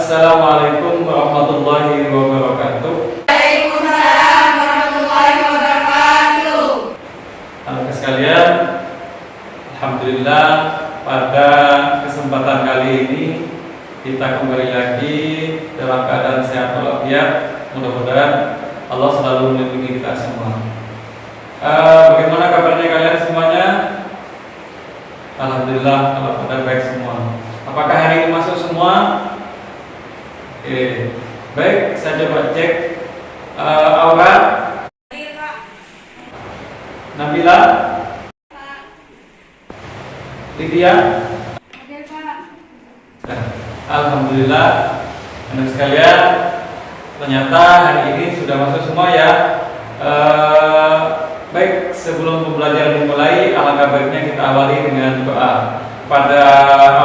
Assalamualaikum warahmatullahi wabarakatuh. Waalaikumsalam warahmatullahi wabarakatuh. Anak sekalian, alhamdulillah pada kesempatan kali ini kita kembali lagi dalam keadaan sehat walafiat. Mudah-mudahan Allah selalu melindungi kita semua. Bagaimana kabarnya kalian semuanya? Alhamdulillah kalau pada baik semua. Apakah hari ini masuk semua? Baik, saya coba cek. Aura, Nabila, Lydia. Alhamdulillah, anak sekalian, ternyata hari ini sudah masuk semua ya. Baik, sebelum pembelajaran dimulai, alangkah baiknya kita awali dengan doa. Pada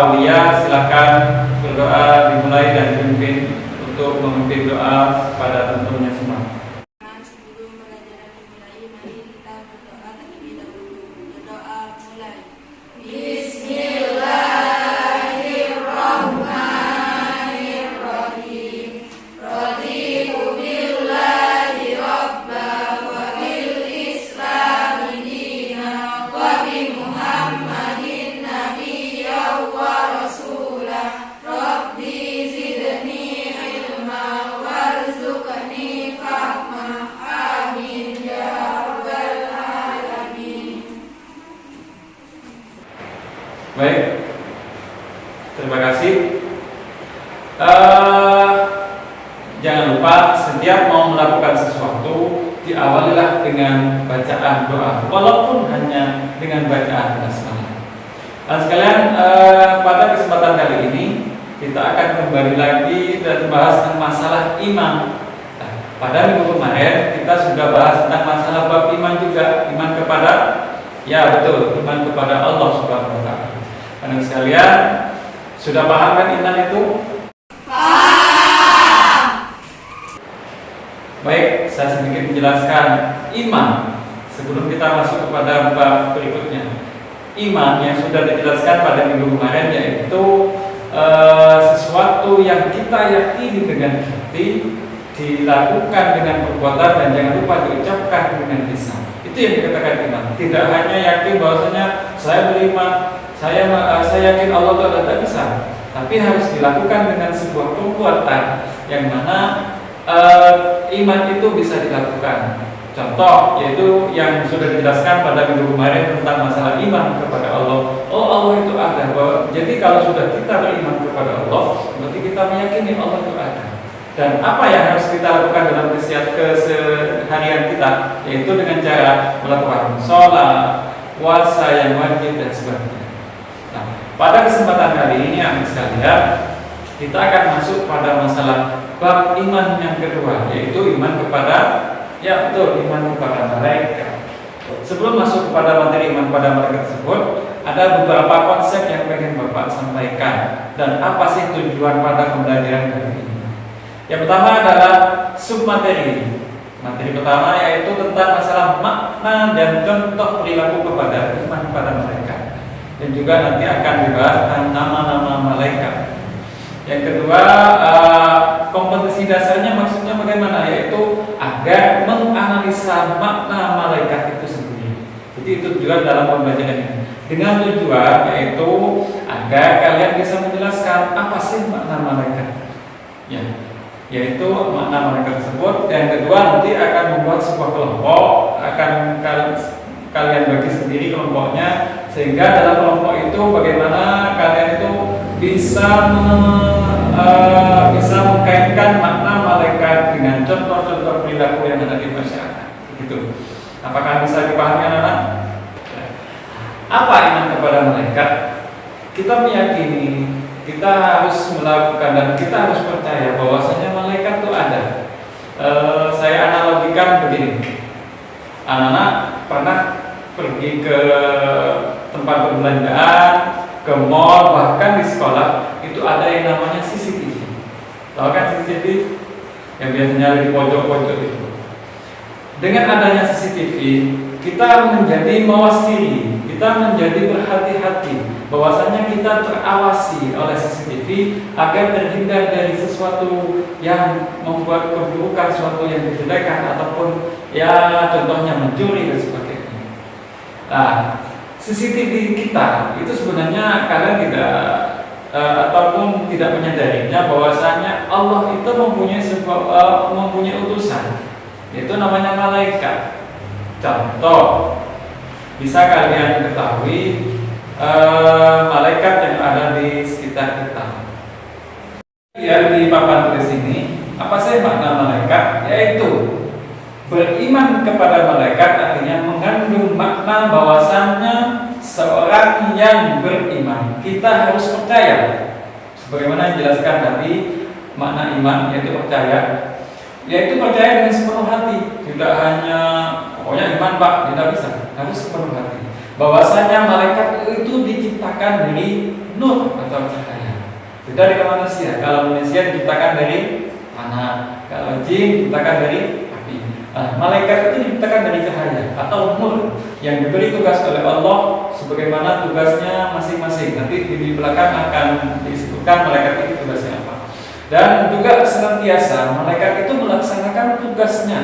aulia silakan berdoa dimulai dan dipimpin untuk memimpin doa pada tentunya semua. Sebelum pelajaran dimulai, mari kita berdoa terlebih dahulu. Berdoa mulai. Bismillahirrahmanirrahim. Raditu billahi rabba wa bil islami dina wa bi Muhammadin nabiyya wa rasulah. Rabbi zidni ilma warzuqni fahma. Amin ya rabbal alamin. Baik, terima kasih. Jangan lupa setiap mau melakukan sesuatu diawalilah dengan bacaan doa, walaupun hanya dengan bacaan basmalah. Dan sekalian, pada kesempatan kali ini kita akan kembali lagi dan bahas tentang masalah iman. Nah, pada minggu kemarin kita sudah bahas tentang masalah bab iman juga, iman kepada, ya betul, iman kepada Allah Subhanahu wa Ta'ala. Anak sekalian, sudah paham kan iman itu? Baik, saya sedikit menjelaskan iman sebelum kita masuk kepada bab berikutnya. Iman yang sudah dijelaskan pada minggu kemarin yaitu sesuatu yang kita yakini dengan hati, dilakukan dengan perbuatan, dan jangan lupa diucapkan dengan lisan. Itu yang dikatakan iman. Tidak hanya yakin bahwasanya saya beriman, saya yakin Allah itu ada, tak bisa, tapi harus dilakukan dengan sebuah perbuatan yang mana iman itu bisa dilakukan. Contoh yaitu yang sudah dijelaskan pada minggu kemarin tentang masalah iman kepada Allah. Oh, Allah itu ada. Jadi kalau sudah kita beriman kepada Allah, berarti kita meyakini Allah itu ada. Dan apa yang harus kita lakukan dalam keseharian kita, yaitu dengan cara melakukan sholat, puasa yang wajib dan sebagainya. Nah, pada kesempatan kali ini anak sekalian, kita akan masuk pada masalah bab iman yang kedua, yaitu iman kepada, ya betul, iman kepada malaikat. Sebelum masuk kepada materi iman kepada malaikat tersebut, ada beberapa konsep yang ingin Bapak sampaikan dan apa sih tujuan pada pembelajaran kali ini. Yang pertama adalah submateri. Materi pertama yaitu tentang masalah makna dan contoh perilaku kepada iman kepada malaikat. Dan juga nanti akan dibahas tentang nama-nama malaikat. Yang kedua, kompetensi dasarnya maksudnya bagaimana? Yaitu agar menganalisa makna malaikat itu sendiri. Jadi itu tujuan dalam pembelajaran ini. Dengan tujuan yaitu agar kalian bisa menjelaskan apa sih makna malaikat. Ya, yaitu makna malaikat tersebut. Yang kedua nanti akan membuat sebuah kelompok, akan kalian bagi sendiri kelompoknya, sehingga dalam kelompok itu bagaimana kalian itu bisa mengkaitkan makna malaikat dengan contoh-contoh perilaku yang ada di masyarakat. Gitu. Apakah bisa dipahami anak-anak? Apa iman kepada malaikat? Kita meyakini, kita harus melakukan dan kita harus percaya bahwasanya malaikat itu ada. Saya analogikan begini. Anak-anak pernah pergi ke tempat perbelanjaan, ke mall, bahkan di sekolah itu ada yang namanya CCTV. Tahu kan CCTV? Yang biasanya ada di pojok-pojok itu. Dengan adanya CCTV, kita menjadi mawas diri, kita menjadi berhati-hati bahwasanya kita terawasi oleh CCTV agar terhindar dari sesuatu yang membuat keburukan, sesuatu yang kejelekan ataupun ya contohnya mencuri dan sebagainya. Nah, CCTV kita itu sebenarnya kalian tidak ataupun tidak menyadarinya bahwasanya Allah itu mempunyai utusan, yaitu namanya malaikat. Contoh, bisa kalian ketahui malaikat yang ada di sekitar kita. Ya, di papan tulis ini, apa sih makna malaikat? Yaitu beriman kepada malaikat artinya mengandung makna bahwasannya seorang yang beriman kita harus percaya. Sebagaimana dijelaskan tadi, makna iman yaitu percaya, yaitu percaya dengan sepenuh hati, tidak hanya pokoknya iman Pak, tidak bisa, harus sepenuh hati. Bahwasanya malaikat itu diciptakan dari nur atau cahaya. Beda dengan manusia. Kalau manusia diciptakan dari tanah, kalau jin diciptakan dari api. Nah, malaikat itu diciptakan dari cahaya atau nur yang diberi tugas oleh Allah sebagaimana tugasnya masing-masing. Nanti di belakang akan disebutkan malaikat itu tugasnya apa. Dan juga senantiasa malaikat itu melaksanakan tugasnya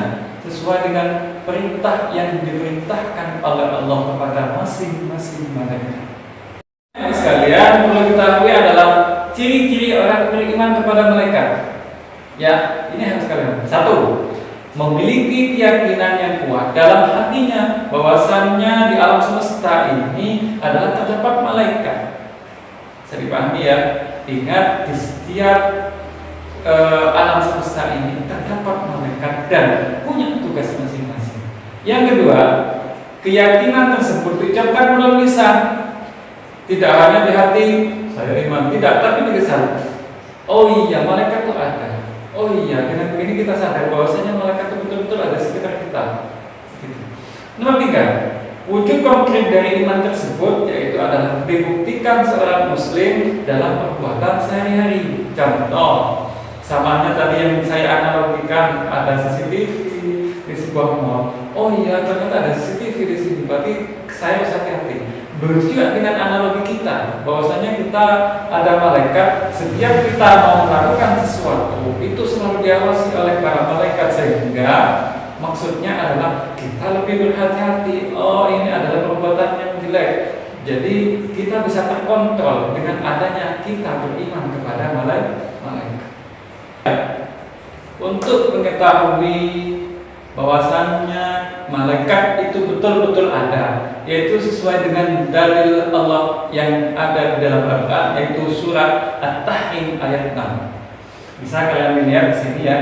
sesuai dengan perintah yang diperintahkan oleh Allah kepada masing-masing malaikat. Sekalian perlu diketahui adalah ciri-ciri orang beriman kepada malaikat. Ya, ini harus kalian. 1. Memiliki keyakinan yang kuat dalam hatinya bahwasannya di alam semesta ini adalah terdapat malaikat. Bisa dipahami ya. Ingat, di setiap alam semesta ini terdapat malaikat dan punya tugas masing-masing. Yang kedua, keyakinan tersebut diucapkan melalui lisan, tidak hanya di hati saya iman, tidak, tapi di lisan. Oh iya, malaikat itu ada. Oh iya, dengan begini kita sadar bahwasanya malaikat itu betul-betul ada sekitar kita. Nomor 3, wujud konkret dari iman tersebut yaitu adalah dibuktikan seorang muslim dalam perbuatan sehari-hari. Contoh, samanya tadi yang saya analogikan, ada CCTV di sebuah mall. Oh iya, ternyata ada CCTV di sini. Berarti saya harus hati-hati. Begitu juga dengan analogi kita, bahwasanya kita ada malaikat. Setiap kita mau melakukan sesuatu itu selalu diawasi oleh para malaikat, sehingga maksudnya adalah kita lebih berhati-hati. Oh, ini adalah perbuatan yang jelek. Jadi kita bisa terkontrol dengan adanya kita beriman kepada malaikat. Untuk mengetahui bahwasannya malaikat itu betul-betul ada, yaitu sesuai dengan dalil Allah yang ada di dalam Al-Quran, yaitu surat At-Tahrim ayat 6. Bisa kalian lihat di sini ya.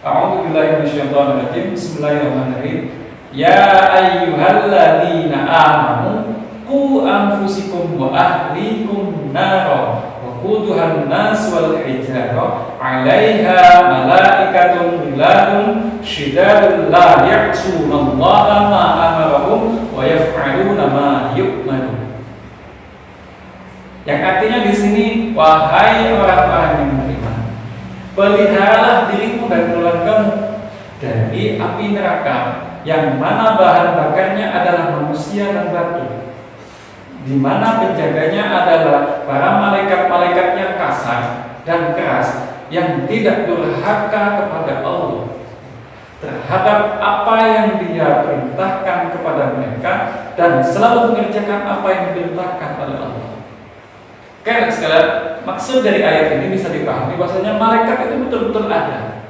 A'udzubillahi minasyaitonirrajim. Bismillahirrahmanirrahim. Ya ayyuhalladzina amanu qu anfusikum wa ahlikum nara waquduhan nas wal hijarah 'alaiha malaikatun ghiladun syidadun la ya'sunallaha ma amarahum wa yaf'aluna ma yu'marun. Yang artinya di sini, wahai orang-orang yang beriman, peliharalah dirimu dan keluargamu dari api neraka yang mana bahan bakarnya adalah manusia dan batu, di mana penjaganya adalah para malaikat-malaikat yang kasar dan keras yang tidak durhaka kepada Allah terhadap apa yang Dia perintahkan kepada mereka dan selalu mengerjakan apa yang diperintahkan oleh Allah. Karena sekalian, maksud dari ayat ini bisa dipahami bahwasanya malaikat itu betul-betul ada.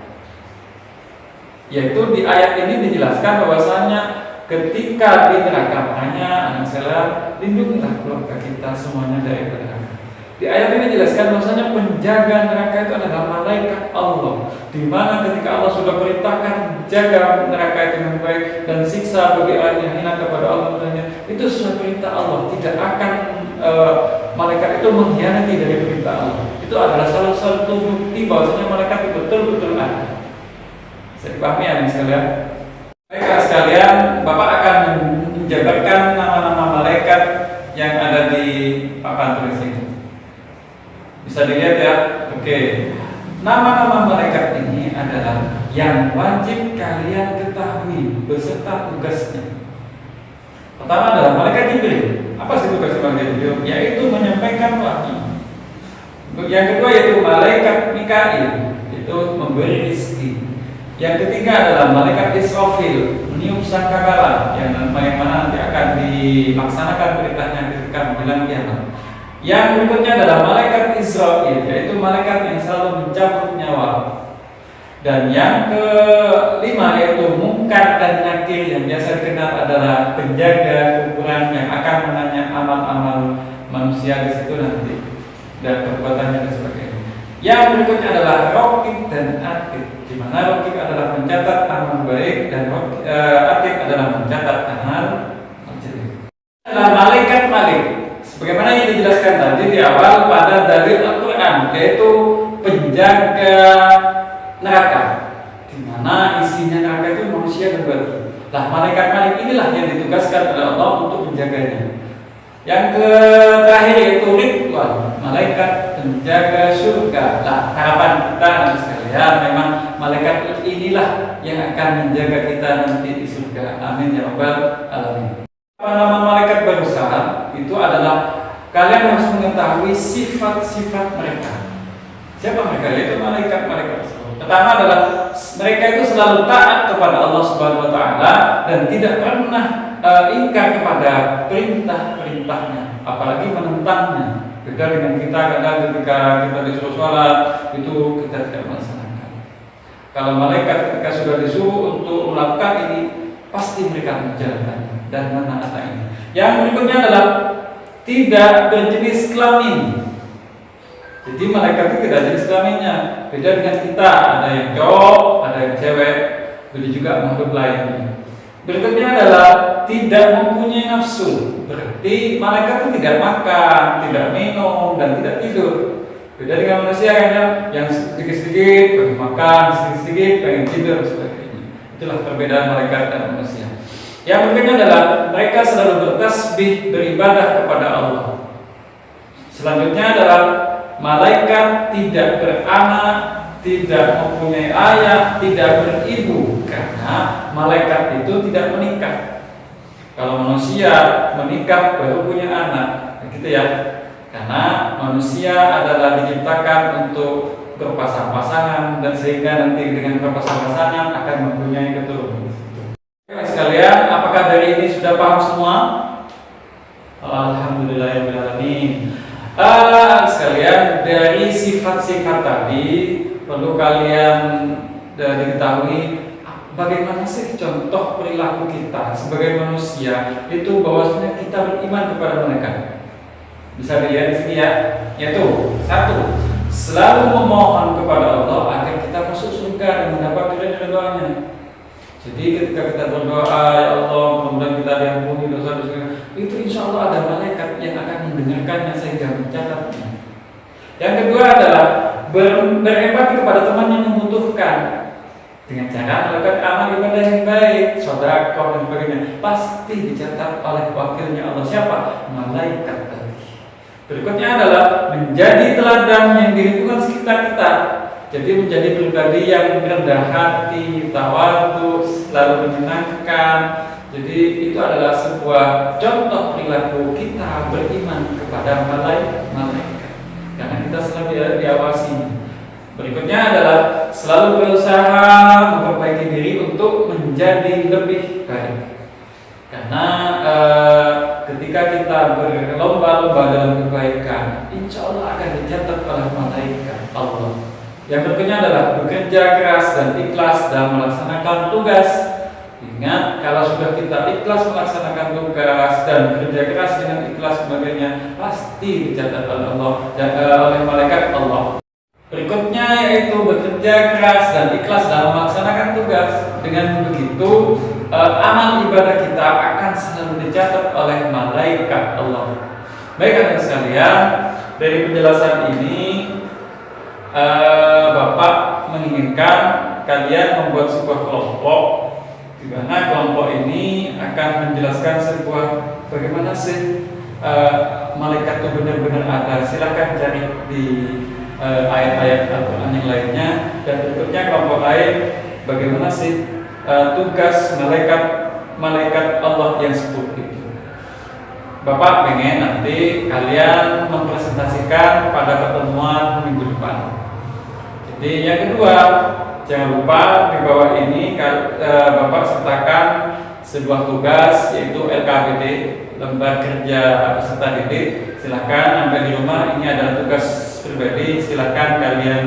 Yaitu di ayat ini dijelaskan bahwasanya ketika di neraka, makanya anak saya lindungilah keluarga kita semuanya dari neraka. Di ayat ini dijelaskan bahwasanya penjaga neraka itu adalah malaikat Allah, di mana ketika Allah sudah perintahkan jaga neraka itu dengan baik dan siksa bagi orang yang hina kepada Allah, itu sesuai perintah Allah. Tidak akan malaikat itu mengkhianati dari perintah Allah. Itu adalah salah satu bukti bahwasanya malaikat itu betul-betul ada. Bisa dipahami ya sekalian? Baiklah sekalian, Bapak akan menjabarkan nama-nama malaikat yang ada di papan tulis ini. Bisa dilihat ya. Oke. Nama-nama malaikat ini adalah yang wajib kalian ketahui beserta tugasnya. Pertama adalah malaikat Jibril. Apa sih tugas malaikat Jibril? Yaitu menyampaikan wahyu. Yang kedua yaitu malaikat Mikail, itu memberi rezeki. Yang ketiga adalah malaikat Israfil, meniup sangkakala yang mana nanti akan dilaksanakan perintahnya ketika menjelang kiamat. Yang berikutnya adalah malaikat Israfil, yaitu malaikat yang selalu mencabut nyawa. Dan yang kelima yaitu Munkar dan Nakir, yang biasa dikenal adalah penjaga kuburan yang akan menanya amal-amal manusia di situ nanti dan perbuatannya dan sebagainya. Yang berikutnya adalah Raqib dan Atid, di mana Raqib adalah mencatat amal baik dan Atid adalah mencatat amal jelek. Adalah malaikat Malik, sebagaimana yang dijelaskan tadi di awal pada dalil Al-Quran, yaitu penjaga neraka, di mana isinya neraka itu manusia dan batu. Nah, malaikat Malik inilah yang ditugaskan oleh Allah untuk menjaganya. Yang terakhir yaitu Ridwan, malaikat penjaga surga. Nah, harapan kita nanti sekalian, memang malaikat inilah yang akan menjaga kita nanti di surga. Amin ya rabbal alamin. Apa nama malaikat barusan? Itu adalah kalian harus mengetahui sifat-sifat mereka. Siapa mereka? Yaitu malaikat-malaikat tersebut. Pertama adalah mereka itu selalu taat kepada Allah Subhanahu wa taala dan tidak pernah ingkar kepada perintah-perintahnya, apalagi menentangnya. Beda dengan kita, kadang ketika kita disuruh sholat itu kita tidak melaksanakan. Kalau malaikat ketika sudah disuruh untuk melakukan ini, pasti mereka menjalankan dan menaatinya. Yang berikutnya adalah tidak berjenis kelamin. Jadi malaikat itu tidak jenis kelaminnya. Beda dengan kita, ada yang cowok, ada yang cewek, begitu juga makhluk lainnya. Berikutnya adalah tidak mempunyai nafsu. Berarti malaikat itu tidak makan, tidak minum, dan tidak tidur. Beda dengan manusia yang sedikit-sedikit pengen makan, sedikit-sedikit pengen tidur, sebagainya. Itulah perbedaan malaikat dan manusia. Yang berikutnya adalah mereka selalu bertasbih, beribadah kepada Allah. Selanjutnya adalah malaikat tidak beranak, tidak mempunyai ayah, tidak beribu, karena malaikat itu tidak menikah. Kalau manusia menikah baru punya anak, gitu ya. Karena manusia adalah diciptakan untuk berpasang-pasangan dan sehingga nanti dengan berpasang-pasangan akan mempunyai keturunan. Oke, sekalian, apakah dari ini sudah paham semua? Alhamdulillahirobbilalamin. Sekalian, dari sifat-sifat tadi perlu kalian diketahui bagaimana sih contoh perilaku kita sebagai manusia itu bahwasanya kita beriman kepada mereka. Bisa dilihat di sini ya, yaitu satu, selalu memohon kepada Allah agar kita masuk surga dan mendapat ridho-ridhonya. Jadi ketika kita berdoa, ya Allah, mudah-mudahan kita diampuni dosa-dosa, itu insya Allah ada malaikat yang akan mendengarkannya sehingga mencatatnya. Yang kedua adalah berempati kepada teman yang membutuhkan dengan cara melakukan amal ibadah yang baik, sedekah dan sebagainya. Pasti dicatat oleh wakilnya Allah, siapa? Malaikat tadi. Berikutnya adalah menjadi teladan yang di lingkungan sekitar kita. Jadi menjadi pribadi yang rendah hati, tawadhu, selalu menyenangkan. Jadi itu adalah sebuah contoh perilaku kita beriman kepada malaikat, karena kita selalu diawasi. Berikutnya adalah selalu berusaha memperbaiki diri untuk menjadi lebih baik. Karena ketika kita berlomba-lomba dalam kebaikan, insya Allah akan dicatat oleh malaikat Allah. Yang berikutnya adalah bekerja keras dan ikhlas dalam melaksanakan tugas. Ingat, kalau sudah kita ikhlas melaksanakan tugas dan bekerja keras dengan ikhlas sebagainya, pasti dicatat oleh Allah dan oleh malaikat Allah. Berikutnya yaitu bekerja keras dan ikhlas dalam melaksanakan tugas. Dengan begitu, amal ibadah kita akan selalu dicatat oleh malaikat Allah. Baik anak sekalian, dari penjelasan ini Bapak menginginkan kalian membuat sebuah kelompok, di mana kelompok ini akan menjelaskan sebuah bagaimana sih malaikat itu benar-benar ada. Silakan cari di ayat-ayat Al-Quran yang lainnya. Dan berikutnya kelompok lain, bagaimana sih tugas malaikat Allah yang sebut itu. Bapak pengen nanti kalian mempresentasikan pada pertemuan minggu depan. Jadi yang kedua, jangan lupa di bawah ini Bapak sertakan sebuah tugas yaitu LKPD, lembar kerja peserta didik. Silahkan sampai di rumah, ini adalah tugas pribadi, silahkan kalian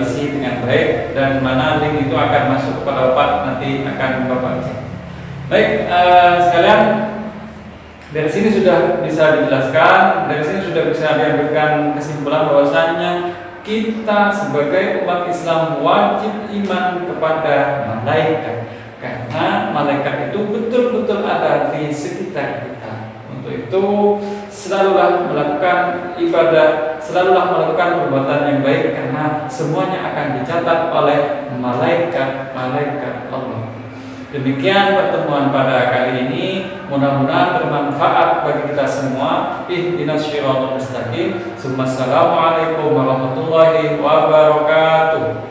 isi dengan baik, dan mana link itu akan masuk kepada Bapak, nanti akan Bapak cek. Baik, sekalian, dari sini sudah bisa dijelaskan, dari sini sudah bisa diambilkan kesimpulan bahwasannya kita sebagai umat Islam wajib iman kepada malaikat, karena malaikat itu betul-betul ada di sekitar kita. Untuk itu selalulah melakukan ibadah, selalulah melakukan perbuatan yang baik, karena semuanya akan dicatat oleh malaikat-malaikat Allah. Demikian pertemuan pada kali ini, mudah-mudahan bermanfaat bagi kita semua. Ihdinas shiratal mustaqim. Assalamualaikum warahmatullahi wabarakatuh.